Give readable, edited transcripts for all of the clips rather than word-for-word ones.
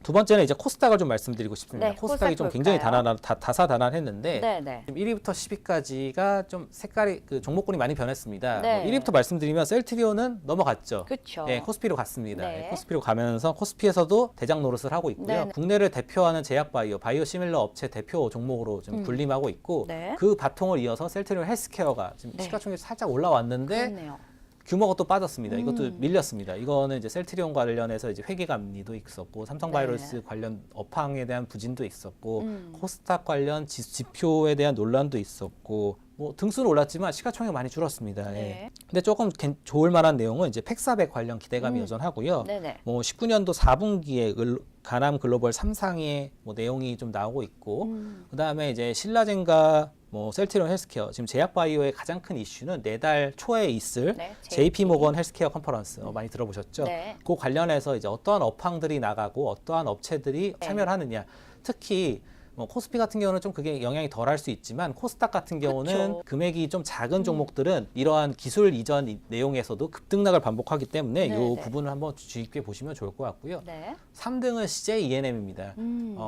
두 번째는 이제 코스닥을 좀 말씀드리고 싶습니다. 네, 코스닥이 좀 코스닥 굉장히 볼까요? 다사다난했는데 네네. 1위부터 10위까지가 좀 색깔이 그 종목군이 많이 변했습니다. 네. 1위부터 말씀드리면 셀트리온은 넘어갔죠. 그쵸. 네, 코스피로 갔습니다. 네. 코스피로 가면서 코스피에서도 대장 노릇을 하고 있고요. 네네. 국내를 대표하는 제약바이오, 바이오시밀러 업체 대표 종목으로 좀 군림하고 있고 네. 그 바통을 이어서 셀트리온 헬스케어가 지금 네. 시가총액이 살짝 올라왔는데 그렇네요. 규모가 또 빠졌습니다. 이것도 밀렸습니다. 이거는 이제 셀트리온 관련해서 이제 회계감리도 있었고 삼성바이오로스 네. 관련 업황에 대한 부진도 있었고 코스닥 관련 지표에 대한 논란도 있었고 뭐 등수는 올랐지만 시가총액이 많이 줄었습니다. 네. 예. 근데 조금 좋을 만한 내용은 이제 팩사백 관련 기대감이 여전하고요. 네네. 뭐 19년도 4분기에 가남 글로벌 3상의 뭐 내용이 좀 나오고 있고 그다음에 이제 신라젠과 뭐 셀트리온 헬스케어 지금 제약바이오의 가장 큰 이슈는 내달 초에 있을 네, JP 모건 헬스케어 컨퍼런스 많이 들어보셨죠? 네. 그 관련해서 이제 어떠한 업황들이 나가고 어떠한 업체들이 참여를 하느냐. 특히 뭐 코스피 같은 경우는 좀 그게 영향이 덜할 수 있지만 코스닥 같은 경우는 그쵸. 금액이 좀 작은 종목들은 이러한 기술 이전 내용에서도 급등락을 반복하기 때문에 이 네, 네. 부분을 한번 주의 깊게 보시면 좋을 것 같고요. 네. 3등은 CJ ENM입니다.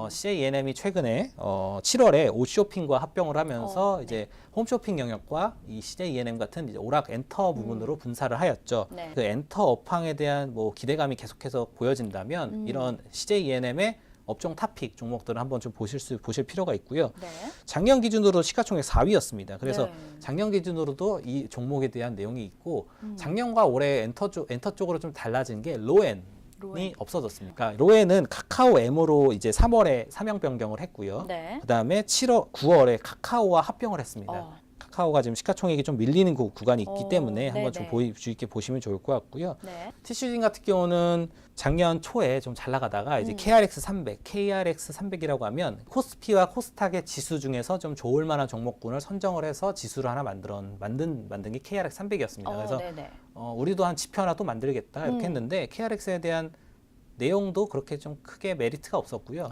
CJ ENM이 최근에 7월에 옷쇼핑과 합병을 하면서 이제 홈쇼핑 영역과 이 CJ ENM 같은 이제 오락 엔터 부분으로 분사를 하였죠. 네. 그 엔터 업황에 대한 뭐 기대감이 계속해서 보여진다면 이런 CJ ENM의 업종 탑픽 종목들을 한번 좀 보실 필요가 있고요. 네. 작년 기준으로 시가총액 4위였습니다. 그래서 네. 작년 기준으로도 이 종목에 대한 내용이 있고 작년과 올해 엔터 쪽으로 좀 달라진 게 로엔이 없어졌습니다. 그러니까 로엔은 카카오 M으로 이제 3월에 사명 변경을 했고요. 네. 그다음에 9월에 카카오와 합병을 했습니다. 어. 카카오가 지금 시가총액이 좀 밀리는 구간이 있기 때문에 한번 좀 네네. 주의 깊게 보시면 좋을 것 같고요. 네. 티슈진 같은 경우는 작년 초에 좀 잘 나가다가 이제 KRX 300, KRX 300이라고 하면 코스피와 코스닥의 지수 중에서 좀 좋을 만한 종목군을 선정을 해서 지수를 하나 만든 게 KRX 300이었습니다. 그래서 네네. 우리도 한 지표 하나 또 만들겠다 이렇게 했는데 KRX에 대한 내용도 그렇게 좀 크게 메리트가 없었고요.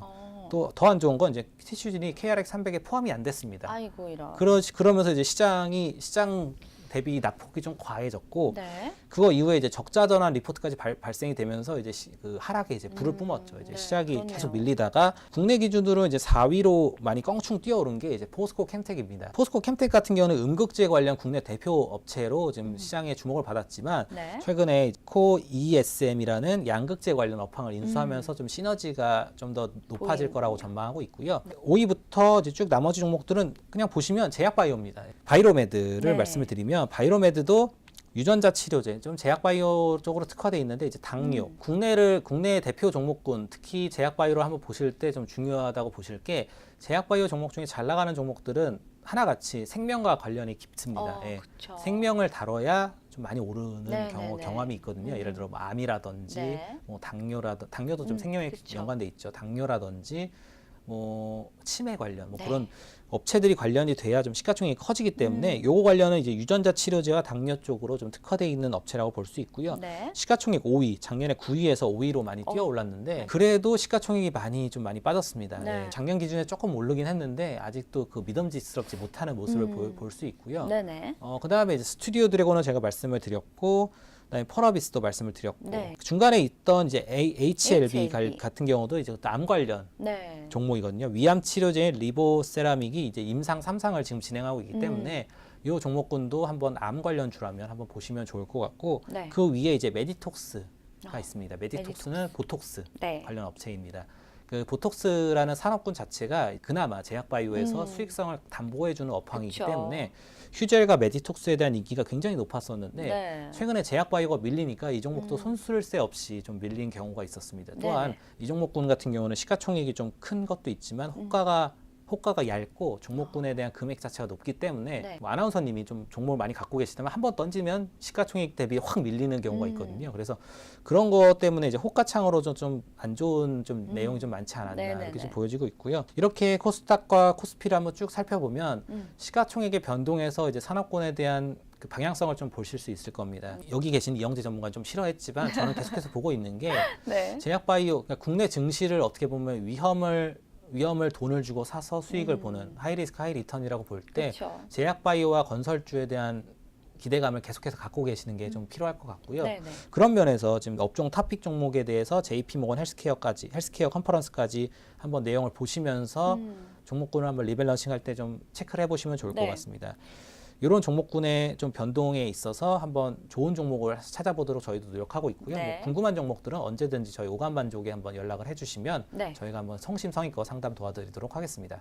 또 더 안 좋은 건 이제 티슈진이 KRX 300에 포함이 안 됐습니다. 아이고 이런. 그러면서 이제 시장 대비 낙폭이 좀 과해졌고 네. 그거 이후에 이제 적자 전환 리포트까지 발생이 되면서 이제 그 하락에 이제 불을 뿜었죠. 이제 네, 시작이 그러네요. 계속 밀리다가 국내 기준으로 이제 4위로 많이 껑충 뛰어오른 게 이제 포스코 캠텍입니다. 포스코 캠텍 같은 경우는 음극재 관련 국내 대표 업체로 지금 시장에 주목을 받았지만 네. 최근에 코 ESM이라는 양극재 관련 업황을 인수하면서 좀 시너지가 좀 더 높아질 보이는 거라고 전망하고 있고요. 5위부터 이제 쭉 나머지 종목들은 그냥 보시면 제약바이오입니다. 바이로메드를 네. 말씀을 드리면 바이로메드도 유전자 치료제, 좀 제약바이오 쪽으로 특화되어 있는데 이제 당뇨, 국내 대표 종목군, 특히 제약바이오를 한번 보실 때 좀 중요하다고 보실 게 제약바이오 종목 중에 잘 나가는 종목들은 하나같이 생명과 관련이 깊습니다. 예. 그쵸. 생명을 다뤄야 좀 많이 오르는 네, 네, 네. 경험이 있거든요. 예를 들어 뭐 암이라든지 네. 뭐 당뇨도 좀 생명에 그쵸. 연관돼 있죠. 당뇨라든지 뭐 치매 관련 뭐 네. 그런 업체들이 관련이 돼야 좀 시가총액이 커지기 때문에 요거 관련은 이제 유전자 치료제와 당뇨 쪽으로 좀 특화되어 있는 업체라고 볼 수 있고요. 네. 시가총액 5위, 작년에 9위에서 5위로 많이 뛰어 올랐는데 그래도 시가총액이 좀 많이 빠졌습니다. 네. 예, 작년 기준에 조금 오르긴 했는데 아직도 그 믿음직스럽지 못하는 모습을 볼 수 있고요. 네네. 그다음에 이제 스튜디오 드래곤은 제가 말씀을 드렸고 그다음에 펄어비스도 말씀을 드렸고 네. 중간에 있던 이제 HLB HLB. 같은 경우도 이제 암 관련 네. 종목이거든요. 위암 치료제인 리보세라믹이 이제 임상 3상을 지금 진행하고 있기 때문에 이 종목군도 한번 암 관련주라면 한번 보시면 좋을 것 같고 네. 그 위에 이제 메디톡스가 있습니다. 메디톡스는 보톡스 네. 관련 업체입니다. 그 보톡스라는 산업군 자체가 그나마 제약바이오에서 수익성을 담보해주는 업황이기 그쵸. 때문에 휴젤과 메디톡스에 대한 인기가 굉장히 높았었는데 네. 최근에 제약바이오가 밀리니까 이 종목도 손쓸 새 없이 좀 밀린 경우가 있었습니다. 또한 네네. 이 종목군 같은 경우는 시가총액이 좀 큰 것도 있지만 호가가 얇고 종목군에 대한 금액 자체가 높기 때문에 네. 뭐 아나운서님이 좀 종목을 많이 갖고 계시다면 한번 던지면 시가총액 대비 확 밀리는 경우가 있거든요. 그래서 그런 것 때문에 이제 호가창으로 좀 안 좋은 좀 내용이 좀 많지 않았나 네네네. 이렇게 좀 보여지고 있고요. 이렇게 코스닥과 코스피를 한번 쭉 살펴보면 시가총액의 변동에서 이제 산업군에 대한 그 방향성을 좀 보실 수 있을 겁니다. 여기 계신 이영재 전문가 좀 싫어했지만 저는 계속해서 보고 있는 게 네. 제약바이오, 그러니까 국내 증시를 어떻게 보면 위험을 돈을 주고 사서 수익을 보는 하이리스크 하이리턴이라고 볼 때 그쵸. 제약바이오와 건설주에 대한 기대감을 계속해서 갖고 계시는 게 좀 필요할 것 같고요. 네네. 그런 면에서 지금 업종 탑픽 종목에 대해서 JP모건 헬스케어 컨퍼런스까지 한번 내용을 보시면서 종목군을 한번 리밸런싱 할 때 좀 체크를 해보시면 좋을 것 네. 같습니다. 이런 종목군의 좀 변동에 있어서 한번 좋은 종목을 찾아보도록 저희도 노력하고 있고요. 네. 뭐 궁금한 종목들은 언제든지 저희 오감만족에 한번 연락을 해주시면 네. 저희가 한번 성심성의껏 상담 도와드리도록 하겠습니다.